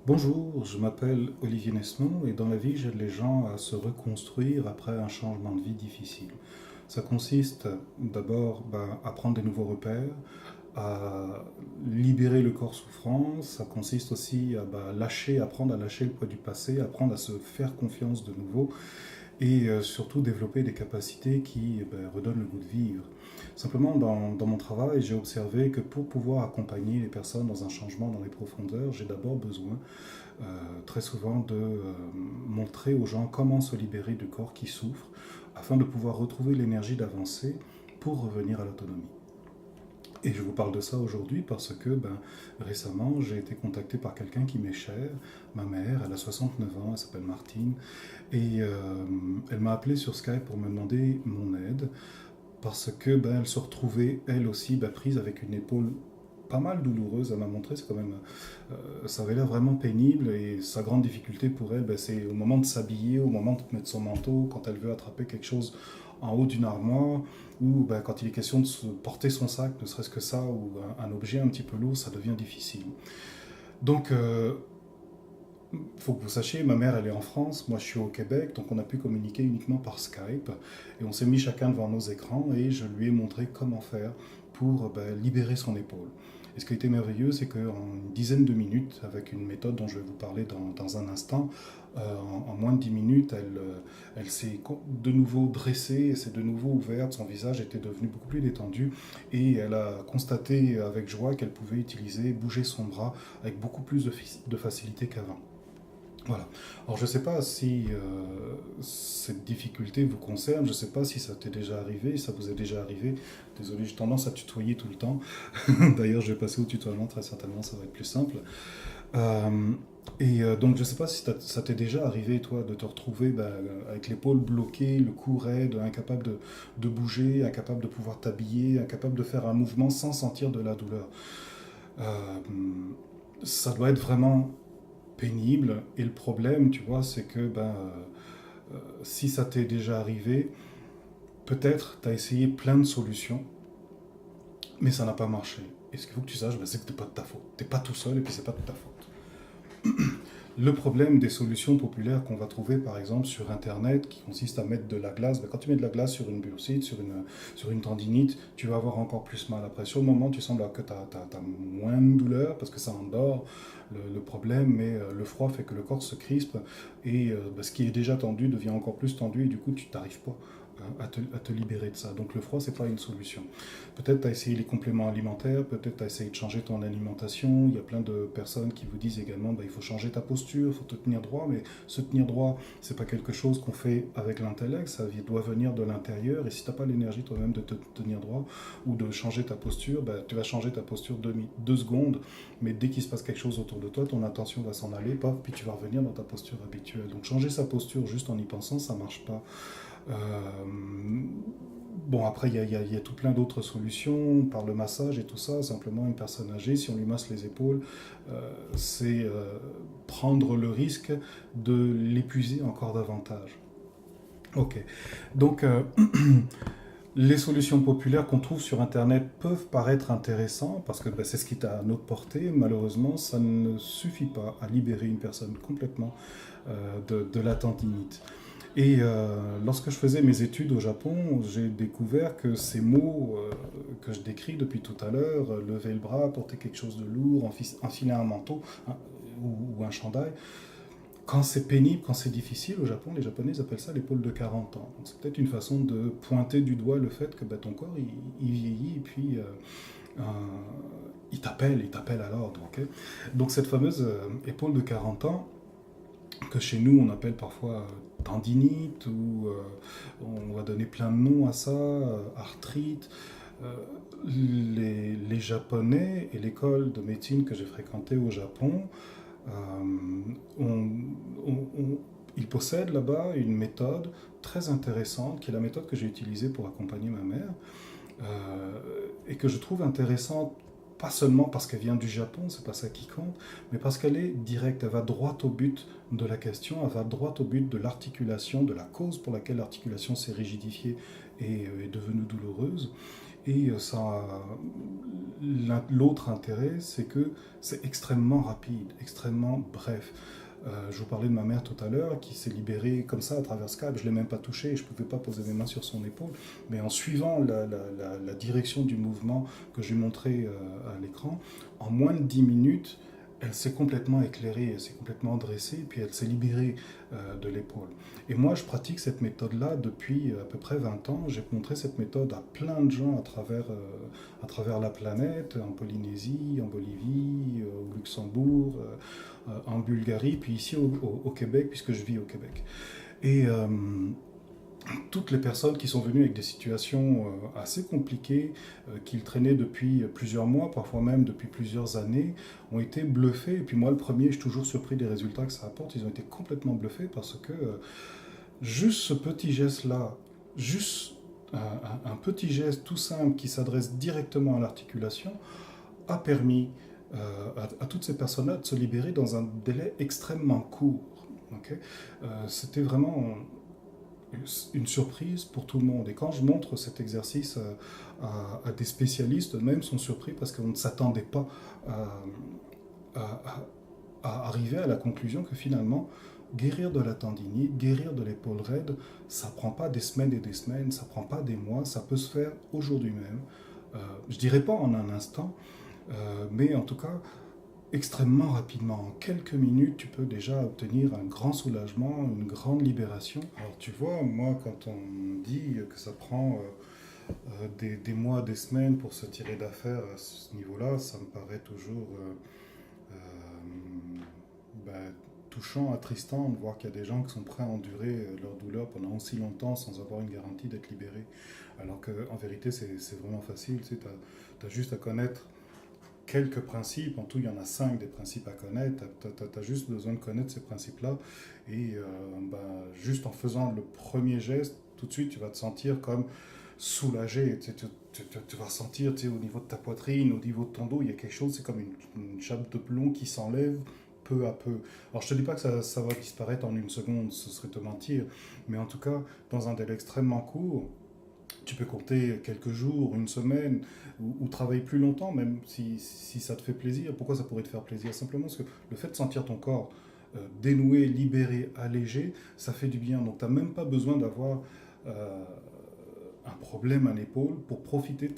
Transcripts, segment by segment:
Bonjour, je m'appelle Olivier Nesnon et dans la vie j'aide les gens à se reconstruire après un changement de vie difficile. Ça consiste d'abord à prendre des nouveaux repères, à libérer le corps souffrant, ça consiste aussi à lâcher, apprendre à lâcher le poids du passé, apprendre à se faire confiance de nouveau et surtout développer des capacités qui redonnent le goût de vivre. Simplement, dans mon travail, j'ai observé que pour pouvoir accompagner les personnes dans un changement dans les profondeurs, j'ai d'abord besoin très souvent de montrer aux gens comment se libérer du corps qui souffre afin de pouvoir retrouver l'énergie d'avancer pour revenir à l'autonomie. Et je vous parle de ça aujourd'hui parce que récemment j'ai été contacté par quelqu'un qui m'est cher, ma mère, elle a 69 ans, elle s'appelle Martine, et elle m'a appelé sur Skype pour me demander mon aide parce que elle se retrouvait elle aussi prise avec une épaule pas mal douloureuse. Elle m'a montré, c'est quand même, ça avait l'air vraiment pénible et sa grande difficulté pour elle, c'est au moment de s'habiller, au moment de mettre son manteau, quand elle veut attraper quelque chose en haut d'une armoire, ou quand il est question de porter son sac, ne serait-ce que ça, ou un objet un petit peu lourd, ça devient difficile. Donc, faut que vous sachiez, ma mère elle est en France, moi je suis au Québec, donc on a pu communiquer uniquement par Skype et on s'est mis chacun devant nos écrans et je lui ai montré comment faire pour libérer son épaule. Et ce qui a été merveilleux, c'est qu'en une dizaine de minutes, avec une méthode dont je vais vous parler dans un instant, en moins de 10 minutes, elle s'est de nouveau dressée, elle s'est de nouveau ouverte, son visage était devenu beaucoup plus détendu et elle a constaté avec joie qu'elle pouvait utiliser, bouger son bras avec beaucoup plus de facilité qu'avant. Voilà. Alors je ne sais pas si cette difficulté vous concerne, je ne sais pas si ça t'est déjà arrivé, si ça vous est déjà arrivé. Désolé, j'ai tendance à tutoyer tout le temps. D'ailleurs, je vais passer au tutoiement, très certainement, ça va être plus simple. Euh, donc je ne sais pas si ça t'est déjà arrivé, toi, de te retrouver avec l'épaule bloquée, le cou raide, incapable de bouger, incapable de pouvoir t'habiller, incapable de faire un mouvement sans sentir de la douleur. Euh, Ça doit être vraiment pénible. Et le problème, tu vois, c'est que si ça t'est déjà arrivé, peut-être tu as essayé plein de solutions, mais ça n'a pas marché. Et ce qu'il faut que tu saches, c'est que t'es pas de ta faute. T'es pas tout seul et puis c'est pas de ta faute. Le problème des solutions populaires qu'on va trouver par exemple sur internet qui consiste à mettre de la glace, quand tu mets de la glace sur une bursite, sur une tendinite, tu vas avoir encore plus mal. Après, sur le moment, tu sembles que tu as moins de douleur parce que ça endort le problème, mais le froid fait que le corps se crispe et ce qui est déjà tendu devient encore plus tendu et du coup, tu t'arrives pas à te libérer de ça. Donc le froid, c'est pas une solution. Peut-être tu as essayé les compléments alimentaires, peut-être tu as essayé de changer ton alimentation. Il y a plein de personnes qui vous disent également il faut changer ta posture, il faut te tenir droit, mais se tenir droit, c'est pas quelque chose qu'on fait avec l'intellect, ça doit venir de l'intérieur. Et si tu n'as pas l'énergie toi-même de te tenir droit ou de changer ta posture, tu vas changer ta posture 2 secondes, mais dès qu'il se passe quelque chose autour de toi, ton attention va s'en aller, paf, puis tu vas revenir dans ta posture habituelle. Donc changer sa posture juste en y pensant, ça marche pas. Bon, après, il y a tout plein d'autres solutions, par le massage et tout ça. Simplement, une personne âgée, si on lui masse les épaules, c'est prendre le risque de l'épuiser encore davantage. Ok. Donc, les solutions populaires qu'on trouve sur Internet peuvent paraître intéressantes parce que c'est ce qui est à notre portée. Malheureusement, ça ne suffit pas à libérer une personne complètement de la tendinite. Et lorsque je faisais mes études au Japon, j'ai découvert que ces mots que je décris depuis tout à l'heure, lever le bras, porter quelque chose de lourd, enfiler un manteau ou un chandail, quand c'est pénible, quand c'est difficile, au Japon, les Japonais appellent ça l'épaule de 40 ans. Donc c'est peut-être une façon de pointer du doigt le fait que ton corps, il vieillit et puis euh, il t'appelle à l'ordre. Okay. Donc cette fameuse épaule de 40 ans, que chez nous on appelle parfois tendinite ou on va donner plein de noms à ça, arthrite. Euh, les Japonais et l'école de médecine que j'ai fréquentée au Japon, euh, on- ils possèdent là-bas une méthode très intéressante qui est la méthode que j'ai utilisée pour accompagner ma mère et que je trouve intéressante pas seulement parce qu'elle vient du Japon, c'est pas ça qui compte, mais parce qu'elle est directe, elle va droit au but de la question, elle va droit au but de l'articulation, de la cause pour laquelle l'articulation s'est rigidifiée et est devenue douloureuse. Et l'autre intérêt, c'est que c'est extrêmement rapide, extrêmement bref. Je vous parlais de ma mère tout à l'heure qui s'est libérée comme ça à travers Skype. Je ne l'ai même pas touchée, je ne pouvais pas poser mes mains sur son épaule. Mais en suivant la direction du mouvement que j'ai montré à l'écran, en moins de 10 minutes, elle s'est complètement éclairée, elle s'est complètement dressée, puis elle s'est libérée de l'épaule. Et moi, je pratique cette méthode-là depuis à peu près 20 ans. J'ai montré cette méthode à plein de gens à travers la planète, en Polynésie, en Bolivie, au Luxembourg, en Bulgarie, puis ici au Québec, puisque je vis au Québec. Et toutes les personnes qui sont venues avec des situations assez compliquées, qu'ils traînaient depuis plusieurs mois, parfois même depuis plusieurs années, ont été bluffées. Et puis moi, le premier, je suis toujours surpris des résultats que ça apporte. Ils ont été complètement bluffés parce que juste ce petit geste-là, juste un petit geste tout simple qui s'adresse directement à l'articulation, a permis à toutes ces personnes-là de se libérer dans un délai extrêmement court. Okay. C'était vraiment une surprise pour tout le monde. Et quand je montre cet exercice à des spécialistes, eux-mêmes sont surpris parce qu'on ne s'attendait pas à, à arriver à la conclusion que finalement, guérir de la tendinite, guérir de l'épaule raide, ça ne prend pas des semaines et des semaines, ça ne prend pas des mois, ça peut se faire aujourd'hui même. Je ne dirais pas en un instant, mais en tout cas, extrêmement rapidement. En quelques minutes, tu peux déjà obtenir un grand soulagement, une grande libération. Alors tu vois, moi, quand on me dit que ça prend des mois, des semaines pour se tirer d'affaire à ce niveau-là, ça me paraît toujours ben, touchant, attristant de voir qu'il y a des gens qui sont prêts à endurer leur douleur pendant aussi longtemps sans avoir une garantie d'être libérés. Alors qu'en vérité, c'est vraiment facile. Tu sais, as juste à connaître quelques principes. En tout, il y en a 5 des principes à connaître. Tu as juste besoin de connaître ces principes-là. Et juste en faisant le premier geste, tout de suite, tu vas te sentir comme soulagé. Tu vas ressentir au niveau de ta poitrine, au niveau de ton dos, il y a quelque chose, c'est comme une chape de plomb qui s'enlève peu à peu. Alors je te dis pas que ça va disparaître en une seconde, ce serait te mentir, mais en tout cas, dans un délai extrêmement court, tu peux compter quelques jours, une semaine, ou travailler plus longtemps, même si ça te fait plaisir. Pourquoi ça pourrait te faire plaisir? Simplement parce que le fait de sentir ton corps dénoué, libéré, allégé, ça fait du bien. Donc tu n'as même pas besoin d'avoir un problème à l'épaule pour profiter de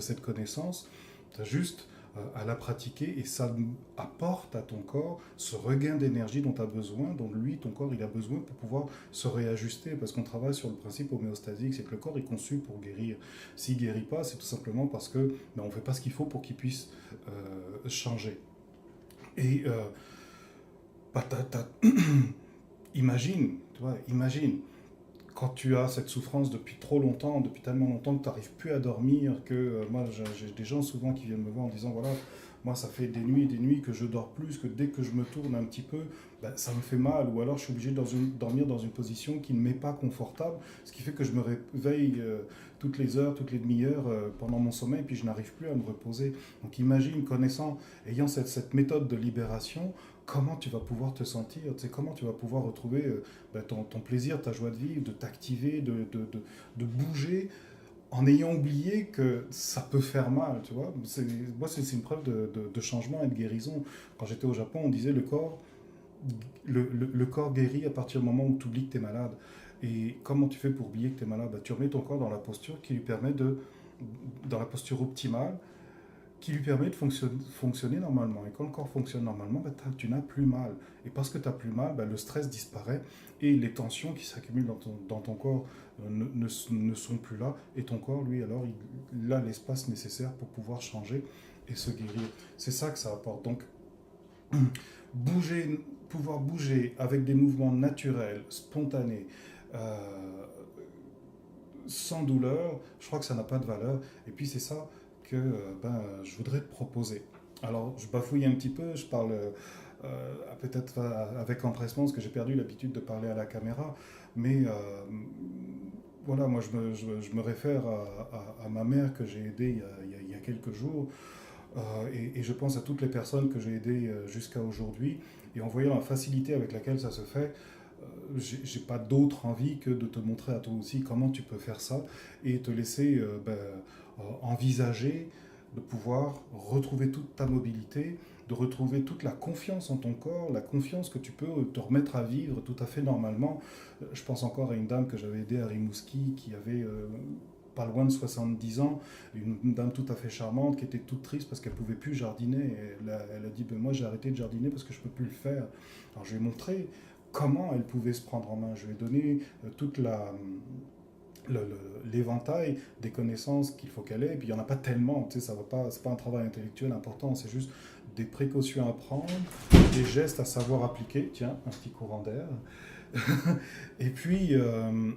cette connaissance. Tu as juste à la pratiquer et ça apporte à ton corps ce regain d'énergie dont tu as besoin, dont lui, ton corps, il a besoin pour pouvoir se réajuster parce qu'on travaille sur le principe homéostasique, c'est que le corps est conçu pour guérir. S'il ne guérit pas, c'est tout simplement parce que on ne fait pas ce qu'il faut pour qu'il puisse changer. Et bah, imagine, tu vois, imagine quand tu as cette souffrance depuis trop longtemps, depuis tellement longtemps que tu n'arrives plus à dormir, que moi j'ai des gens souvent qui viennent me voir en disant voilà, moi ça fait des nuits et des nuits que je dors plus, que dès que je me tourne un petit peu, ben, ça me fait mal, ou alors je suis obligé de dormir dans une position qui ne m'est pas confortable, ce qui fait que je me réveille toutes les heures, toutes les demi-heures pendant mon sommeil, puis je n'arrive plus à me reposer. Donc imagine, connaissant, ayant cette méthode de libération, comment tu vas pouvoir te sentir, tu sais, comment tu vas pouvoir retrouver ton plaisir, ta joie de vivre, de t'activer, de bouger, en ayant oublié que ça peut faire mal, tu vois. Moi, c'est une preuve de changement et de guérison. Quand j'étais au Japon, on disait le corps guérit à partir du moment où tu oublies que tu es malade. Et comment tu fais pour oublier que tu es malade? Tu remets ton corps dans la posture qui lui permet dans la posture optimale, qui lui permet de fonctionner normalement. Et quand le corps fonctionne normalement, tu n'as plus mal. Et parce que tu n'as plus mal, le stress disparaît et les tensions qui s'accumulent dans ton corps ne sont plus là. Et ton corps, lui, alors, il a l'espace nécessaire pour pouvoir changer et se guérir. C'est ça que ça apporte. Donc, pouvoir bouger avec des mouvements naturels, spontanés, euh, sans douleur, je crois que ça n'a pas de valeur. Et puis c'est ça que je voudrais te proposer. Alors, je bafouille un petit peu, je parle peut-être avec empressement, parce que j'ai perdu l'habitude de parler à la caméra, mais voilà, moi je me réfère à ma mère que j'ai aidée il y a quelques jours, et je pense à toutes les personnes que j'ai aidées jusqu'à aujourd'hui, et en voyant la facilité avec laquelle ça se fait, j'ai pas d'autre envie que de te montrer à toi aussi comment tu peux faire ça et te laisser envisager de pouvoir retrouver toute ta mobilité, de retrouver toute la confiance en ton corps, la confiance que tu peux te remettre à vivre tout à fait normalement. Je pense encore à une dame que j'avais aidée à Rimouski qui avait pas loin de 70 ans, une dame tout à fait charmante qui était toute triste parce qu'elle ne pouvait plus jardiner. Et elle a dit ben, moi j'ai arrêté de jardiner parce que je ne peux plus le faire. Alors je lui ai montré comment elle pouvait se prendre en main. Je lui ai donné toute l'éventail des connaissances qu'il faut qu'elle ait. Et puis il n'y en a pas tellement, tu sais, ça va pas, c'est pas un travail intellectuel important, c'est juste des précautions à prendre, des gestes à savoir appliquer. Tiens, un petit courant d'air. Et puis, euh,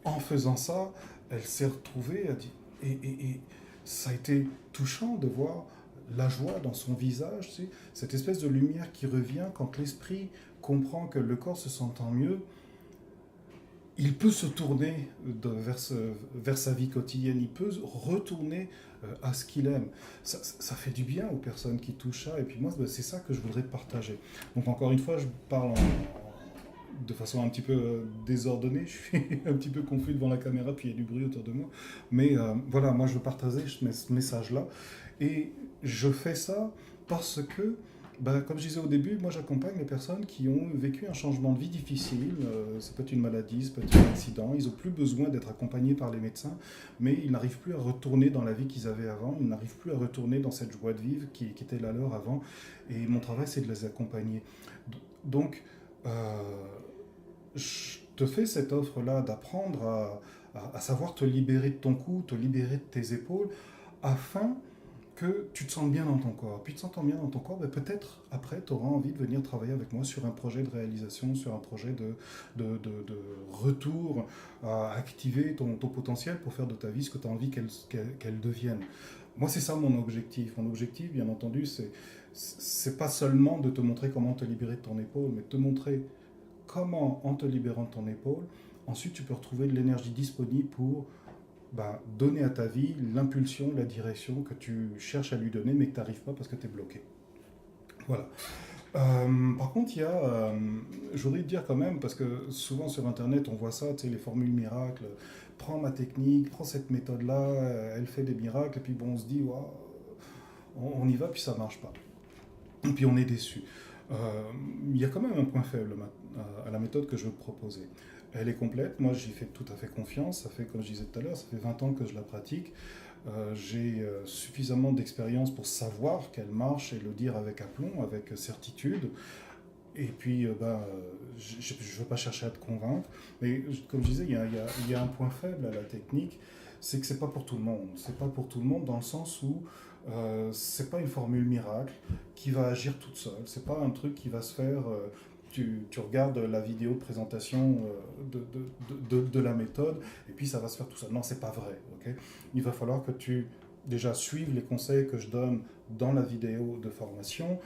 en faisant ça, elle s'est retrouvée, et ça a été touchant de voir la joie dans son visage, tu sais, cette espèce de lumière qui revient quand l'esprit comprend que le corps se sentant mieux, il peut se tourner vers sa vie quotidienne, il peut retourner à ce qu'il aime. Ça fait du bien aux personnes qui touchent ça, et puis moi, c'est ça que je voudrais partager. Donc encore une fois, je parle de façon un petit peu désordonnée, je suis un petit peu confus devant la caméra, puis il y a du bruit autour de moi. Mais voilà, moi je veux partager ce message-là, et je fais ça parce que bah, comme je disais au début, moi j'accompagne les personnes qui ont vécu un changement de vie difficile. Ça peut être une maladie, ça peut être un accident. Ils n'ont plus besoin d'être accompagnés par les médecins, mais ils n'arrivent plus à retourner dans la vie qu'ils avaient avant. Ils n'arrivent plus à retourner dans cette joie de vivre qui était la leur avant. Et mon travail, c'est de les accompagner. Donc, euh, je te fais cette offre-là d'apprendre à savoir te libérer de ton cou, te libérer de tes épaules, afin que tu te sentes bien dans ton corps. Puis te sentant bien dans ton corps, ben peut-être après, tu auras envie de venir travailler avec moi sur un projet de réalisation, sur un projet de retour à activer ton potentiel pour faire de ta vie ce que tu as envie qu'elle devienne. Moi, c'est ça mon objectif. Mon objectif, bien entendu, c'est pas seulement de te montrer comment te libérer de ton épaule, mais de te montrer comment, en te libérant de ton épaule, ensuite tu peux retrouver de l'énergie disponible pour donner à ta vie l'impulsion, la direction que tu cherches à lui donner, mais que tu n'arrives pas parce que tu es bloqué. Voilà. Par contre, je voudrais te dire quand même, parce que souvent sur Internet, on voit ça, tu sais, les formules miracles. Prends ma technique, prends cette méthode-là, elle fait des miracles, et puis bon, on se dit, waouh, on y va, puis ça marche pas. Et puis on est déçu. Euh, Il y a quand même un point faible à la méthode que je veux te proposer. Elle est complète, moi j'y fais tout à fait confiance, ça fait, comme je disais tout à l'heure, ça fait 20 ans que je la pratique. J'ai suffisamment d'expérience pour savoir qu'elle marche et le dire avec aplomb, avec certitude. Et puis, je ne veux pas chercher à te convaincre, mais comme je disais, il y a un point faible à la technique, c'est que c'est pas pour tout le monde. C'est pas pour tout le monde dans le sens où c'est pas une formule miracle qui va agir toute seule. C'est pas un truc qui va se faire. Tu regardes la vidéo de présentation de la méthode et puis ça va se faire tout seul. Non, c'est pas vrai. Okay, il va falloir que tu déjà suives les conseils que je donne dans la vidéo de formation,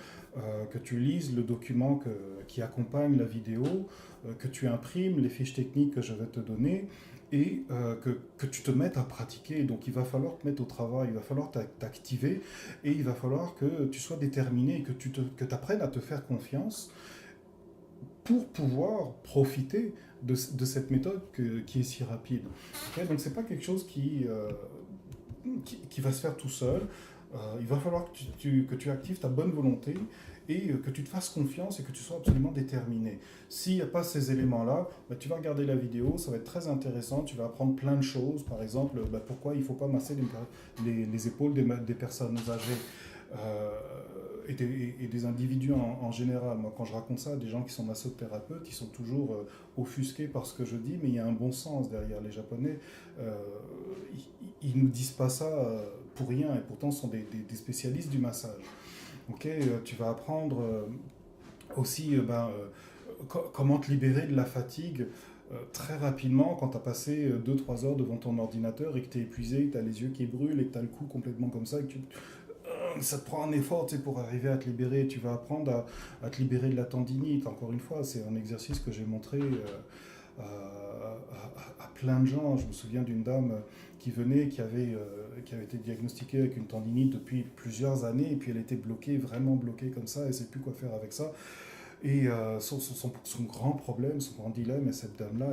que tu lises le document qui accompagne la vidéo, que tu imprimes les fiches techniques que je vais te donner et que tu te mettes à pratiquer. Donc il va falloir te mettre au travail, il va falloir t'activer et il va falloir que tu sois déterminé et que tu apprennes à te faire confiance pour pouvoir profiter de cette méthode qui est si rapide. Okay, donc c'est pas quelque chose qui va se faire tout seul. Il va falloir que tu actives ta bonne volonté et que tu te fasses confiance et que tu sois absolument déterminé. S'il n'y a pas ces éléments-là, bah, tu vas regarder la vidéo, ça va être très intéressant, tu vas apprendre plein de choses, par exemple, pourquoi il ne faut pas masser les épaules des personnes âgées. Et des individus en général. Moi, quand je raconte ça à des gens qui sont massothérapeutes, ils sont toujours offusqués par ce que je dis, mais il y a un bon sens derrière. Les Japonais, ils ne nous disent pas ça pour rien, et pourtant ce sont des spécialistes du massage. Okay, tu vas apprendre aussi comment te libérer de la fatigue très rapidement quand tu as passé 2-3 heures devant ton ordinateur et que tu es épuisé, que tu as les yeux qui brûlent et que tu as le cou complètement comme ça et que ça te prend un effort pour arriver à te libérer. Tu vas apprendre à te libérer de la tendinite. Encore une fois, c'est un exercice que j'ai montré à plein de gens. Je me souviens d'une dame qui venait, qui avait été diagnostiquée avec une tendinite depuis plusieurs années, et puis elle était bloquée, vraiment bloquée comme ça, elle ne sait plus quoi faire avec ça. Et son grand problème, son grand dilemme, et cette dame-là,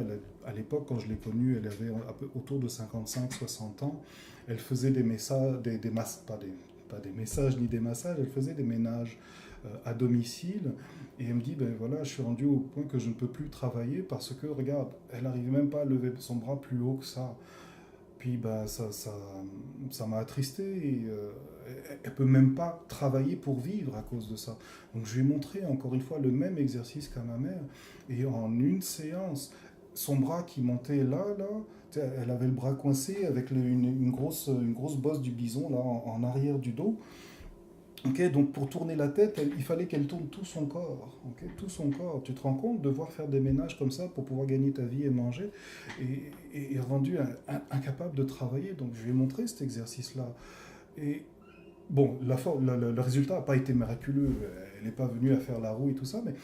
à l'époque, quand je l'ai connue, elle avait autour de 55-60 ans. Elle faisait des messages, pas des messages ni des massages, elle faisait des ménages à domicile. Et elle me dit, ben voilà, je suis rendu au point que je ne peux plus travailler parce que, regarde, elle n'arrive même pas à lever son bras plus haut que ça. Puis bah, ça m'a attristé et elle ne peut même pas travailler pour vivre à cause de ça. Donc je lui ai montré encore une fois le même exercice qu'à ma mère et en une séance, son bras qui montait là, elle avait le bras coincé avec une grosse bosse du bison là en arrière du dos. Ok, donc pour tourner la tête, il fallait qu'elle tourne tout son corps, ok, tout son corps. Tu te rends compte, devoir faire des ménages comme ça pour pouvoir gagner ta vie et manger, et rendu incapable de travailler. Donc je lui ai montré cet exercice-là. Et bon, le résultat n'a pas été miraculeux. Elle n'est pas venue à faire la roue et tout ça, mais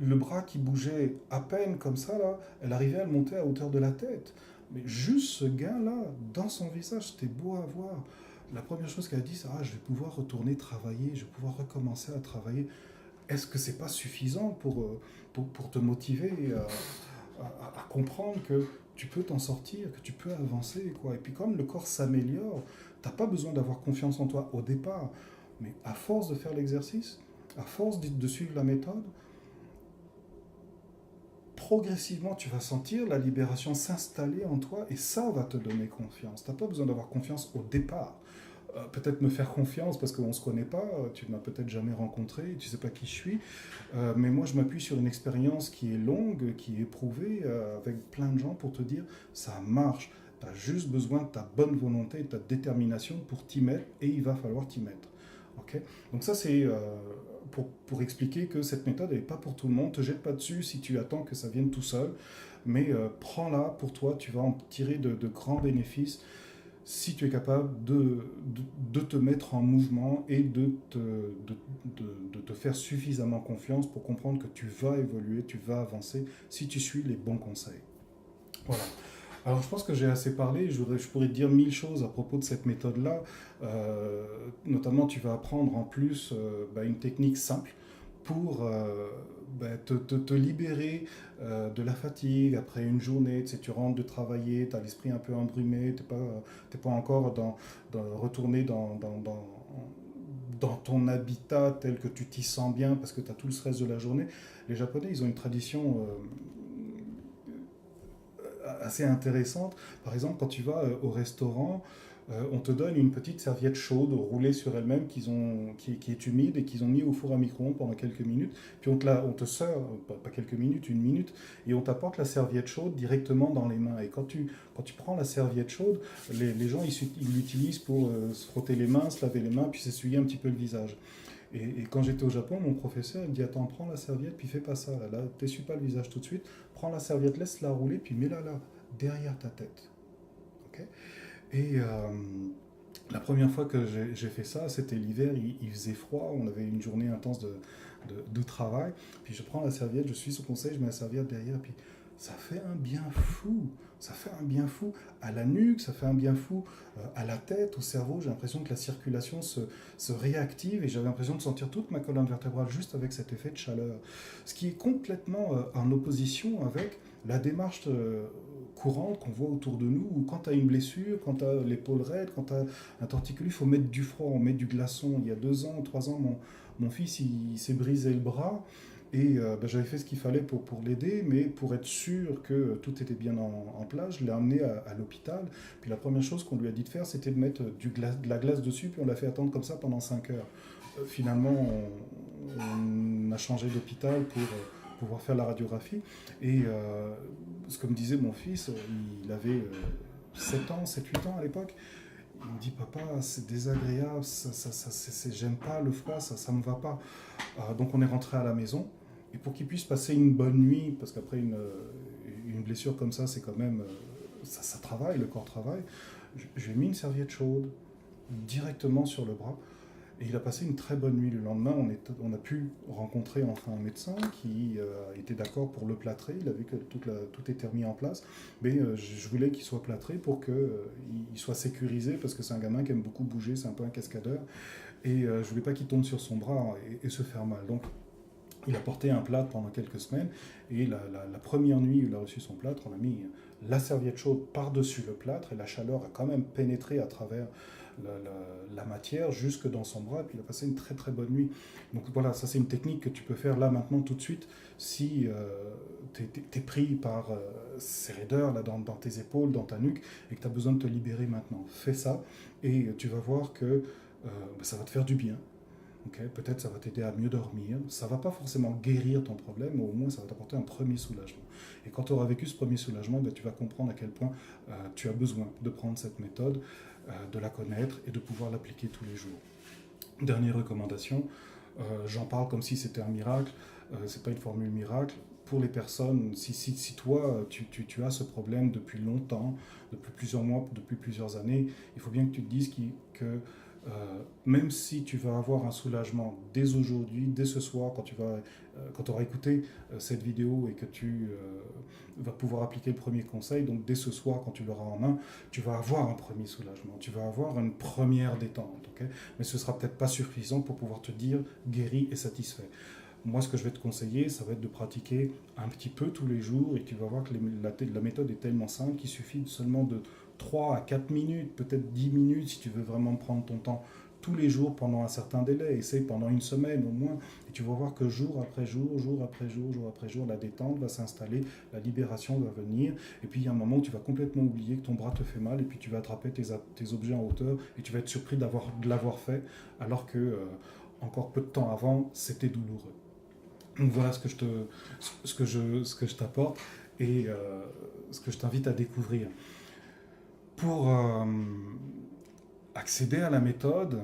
le bras qui bougeait à peine comme ça, là, elle arrivait à le monter à hauteur de la tête. Mais juste ce gain-là, dans son visage, c'était beau à voir. La première chose qu'elle a dit, c'est je vais pouvoir retourner travailler, je vais pouvoir recommencer à travailler. Est-ce que c'est pas suffisant pour te motiver à comprendre que tu peux t'en sortir, que tu peux avancer, quoi. Et puis comme le corps s'améliore, t'as pas besoin d'avoir confiance en toi au départ, mais à force de faire l'exercice, à force de suivre la méthode, progressivement, tu vas sentir la libération s'installer en toi et ça va te donner confiance. Tu n'as pas besoin d'avoir confiance au départ. Peut-être me faire confiance parce qu'on ne se connaît pas, tu ne m'as peut-être jamais rencontré, tu ne sais pas qui je suis, mais moi je m'appuie sur une expérience qui est longue, qui est éprouvée, avec plein de gens pour te dire ça marche. Tu as juste besoin de ta bonne volonté, de ta détermination pour t'y mettre et il va falloir t'y mettre. Ok. Donc ça c'est pour expliquer que cette méthode n'est pas pour tout le monde. Ne te jette pas dessus si tu attends que ça vienne tout seul, mais prends-la pour toi, tu vas en tirer de grands bénéfices si tu es capable de te mettre en mouvement et de te faire suffisamment confiance pour comprendre que tu vas évoluer, tu vas avancer si tu suis les bons conseils. Voilà. Alors je pense que j'ai assez parlé, je pourrais te dire mille choses à propos de cette méthode-là. Notamment, tu vas apprendre en plus une technique simple pour te libérer de la fatigue après une journée. Tu sais, tu rentres de travailler, tu as l'esprit un peu embrumé, tu n'es pas encore retourné dans ton habitat tel que tu t'y sens bien parce que tu as tout le stress de la journée. Les Japonais, ils ont une tradition assez intéressante. Par exemple, quand tu vas au restaurant, on te donne une petite serviette chaude roulée sur elle-même qui est humide et qu'ils ont mis au four à micro-ondes pendant quelques minutes. Puis on te sert, pas quelques minutes, une minute, et on t'apporte la serviette chaude directement dans les mains. Et quand tu prends la serviette chaude, les gens ils l'utilisent pour se frotter les mains, se laver les mains, puis s'essuyer un petit peu le visage. Et quand j'étais au Japon, mon professeur il me dit attends, prends la serviette, puis fais pas ça. Là, t'essuie pas le visage tout de suite. Prends la serviette, laisse-la rouler, puis mets-la là, derrière ta tête. Ok. Et la première fois que j'ai fait ça, c'était l'hiver, il faisait froid, on avait une journée intense de travail. Puis je prends la serviette, je suis sous conseil, je mets la serviette derrière, puis ça fait un bien fou. Ça fait un bien fou à la nuque, ça fait un bien fou à la tête, au cerveau. J'ai l'impression que la circulation se réactive et j'avais l'impression de sentir toute ma colonne vertébrale juste avec cet effet de chaleur. Ce qui est complètement en opposition avec la démarche courante qu'on voit autour de nous, où quand tu as une blessure, quand tu as l'épaule raide, quand tu as un torticolis, il faut mettre du froid, on met du glaçon. Il y a 2 ans, 3 ans, mon fils il s'est brisé le bras. Et j'avais fait ce qu'il fallait pour l'aider, mais pour être sûr que tout était bien en place, je l'ai amené à l'hôpital. Puis la première chose qu'on lui a dit de faire, c'était de mettre de la glace dessus, puis on l'a fait attendre comme ça pendant 5 heures. Finalement, on a changé d'hôpital pour pouvoir faire la radiographie. Et ce que me disait mon fils, il avait 7 ans, 7-8 ans à l'époque. Il me dit papa, c'est désagréable, j'aime pas le froid, ça me va pas. Donc on est rentré à la maison et pour qu'il puisse passer une bonne nuit, parce qu'après une blessure comme ça, c'est quand même ça travaille, le corps travaille. Je lui ai mis une serviette chaude directement sur le bras. Et il a passé une très bonne nuit. Le lendemain, on a pu rencontrer enfin un médecin qui était d'accord pour le plâtrer. Il a vu que tout était remis en place. Mais je voulais qu'il soit plâtré pour qu'il soit sécurisé, parce que c'est un gamin qui aime beaucoup bouger, c'est un peu un cascadeur. Et je voulais pas qu'il tombe sur son bras et se faire mal. Donc Il a porté un plâtre pendant quelques semaines et la première nuit où il a reçu son plâtre, on a mis la serviette chaude par-dessus le plâtre et la chaleur a quand même pénétré à travers la matière jusque dans son bras et puis il a passé une très très bonne nuit. Donc voilà, ça c'est une technique que tu peux faire là maintenant tout de suite si tu es pris par ces raideurs là, dans tes épaules, dans ta nuque et que tu as besoin de te libérer maintenant. Fais ça et tu vas voir que ça va te faire du bien. Okay, peut-être ça va t'aider à mieux dormir. Ça ne va pas forcément guérir ton problème, mais au moins ça va t'apporter un premier soulagement. Et quand tu auras vécu ce premier soulagement, ben, tu vas comprendre à quel point tu as besoin de prendre cette méthode, de la connaître et de pouvoir l'appliquer tous les jours. Dernière recommandation, j'en parle comme si c'était un miracle, ce n'est pas une formule miracle. Pour les personnes, si toi tu as ce problème depuis longtemps, depuis plusieurs mois, depuis plusieurs années, il faut bien que tu te dises que même si tu vas avoir un soulagement dès aujourd'hui, dès ce soir, quand tu auras écouté cette vidéo et que tu vas pouvoir appliquer le premier conseil, donc dès ce soir, quand tu l'auras en main, tu vas avoir un premier soulagement, tu vas avoir une première détente, okay, mais ce ne sera peut-être pas suffisant pour pouvoir te dire guéri et satisfait. Moi, ce que je vais te conseiller, ça va être de pratiquer un petit peu tous les jours et tu vas voir que la méthode est tellement simple qu'il suffit seulement de 3 à 4 minutes, peut-être 10 minutes si tu veux vraiment prendre ton temps tous les jours pendant un certain délai. Essaye pendant une semaine au moins et tu vas voir que jour après jour, jour après jour, jour après jour, la détente va s'installer, la libération va venir et puis il y a un moment où tu vas complètement oublier que ton bras te fait mal et puis tu vas attraper tes objets en hauteur et tu vas être surpris de l'avoir fait alors que encore peu de temps avant, c'était douloureux. Donc voilà ce que je t'apporte et ce que je t'invite à découvrir. Pour accéder à la méthode,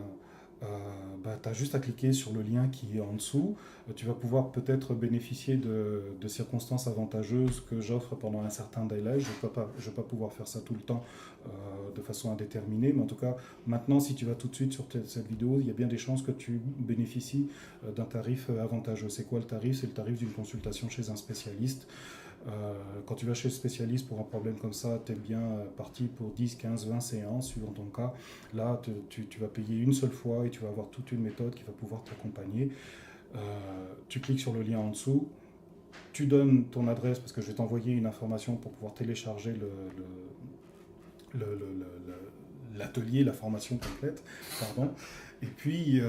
tu as juste à cliquer sur le lien qui est en dessous. Tu vas pouvoir peut-être bénéficier de circonstances avantageuses que j'offre pendant un certain délai. Je ne vais pas pouvoir faire ça tout le temps de façon indéterminée, mais en tout cas, maintenant, si tu vas tout de suite sur cette vidéo, il y a bien des chances que tu bénéficies d'un tarif avantageux. C'est quoi le tarif? C'est le tarif d'une consultation chez un spécialiste. Quand tu vas chez le spécialiste pour un problème comme ça, tu es bien parti pour 10, 15, 20 séances, suivant ton cas. Là, tu vas payer une seule fois et tu vas avoir toute une méthode qui va pouvoir t'accompagner. Tu cliques sur le lien en dessous, tu donnes ton adresse parce que je vais t'envoyer une information pour pouvoir télécharger l'atelier, la formation complète. Pardon. Et puis,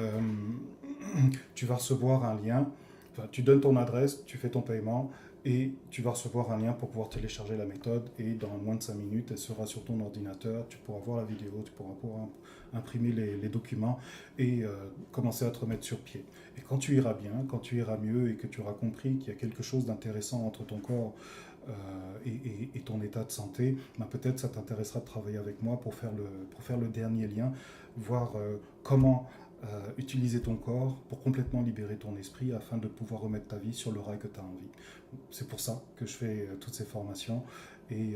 tu vas recevoir un lien. Enfin, tu donnes ton adresse, tu fais ton paiement et tu vas recevoir un lien pour pouvoir télécharger la méthode et dans moins de 5 minutes, elle sera sur ton ordinateur, tu pourras voir la vidéo, tu pourras imprimer les documents et commencer à te remettre sur pied. Et quand tu iras bien, quand tu iras mieux et que tu auras compris qu'il y a quelque chose d'intéressant entre ton corps et ton état de santé, ben peut-être ça t'intéressera de travailler avec moi pour faire le dernier lien, voir comment utiliser ton corps pour complètement libérer ton esprit afin de pouvoir remettre ta vie sur le rail que tu as envie. C'est pour ça que je fais toutes ces formations et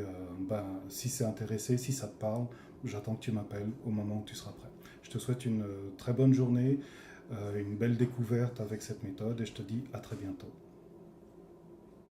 si c'est intéressé, si ça te parle, j'attends que tu m'appelles au moment où tu seras prêt. Je te souhaite une très bonne journée, une belle découverte avec cette méthode et je te dis à très bientôt.